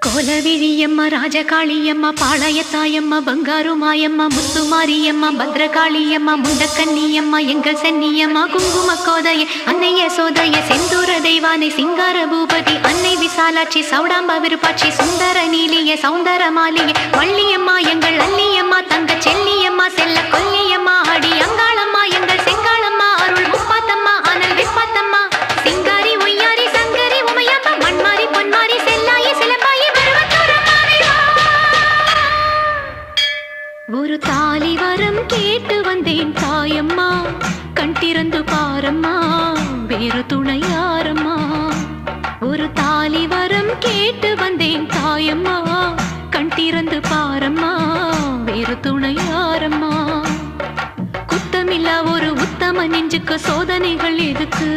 கோலவிழியம்மா ராஜகாளியம்மா பாளையத்தாயம்மா பங்காரு மாயம்மா முத்துமாரியம்மா பத்ரகாளியம்மா முண்டக்கன்னியம்மா எங்கள் சென்னியம்மா குங்கும கோதைய அன்னைய சோதைய செந்தூர தெய்வானை சிங்கார பூபதி அன்னை விசாலாட்சி சௌடாம்ப விருப்பாட்சி சுந்தர நீலிய சௌந்தர மாலிய வள்ளியம்மா எங்கள் அல்லியம்மா தங்க செல்லியம்மா செல்ல கொல்லியம்மா அடி அங்காளம்மா எங்கள் செங்காளம்மா அருள் முப்பாத்தம்மா அனல் விப்பாத்தம்மா சிங்காரி ஒய்யாரி சங்கரி உமையம்மா மண்மாரி பொன்மாரி செல்லாயி சிலம்பாயி ஒரு தாலி வரம் கேட்டு வந்தேன் தாயம்மா கண் திறந்து பாரம்மா வேறு துணை யாரம்மா ஒரு தாலி வரம் கேட்டு வந்தேன் தாயம்மா கண் திறந்து பாரம்மா வேறு துணை யாரம்மா குத்தமில்லா ஒரு உத்தம நெஞ்சுக்கு சோதனைகள் எதுக்கு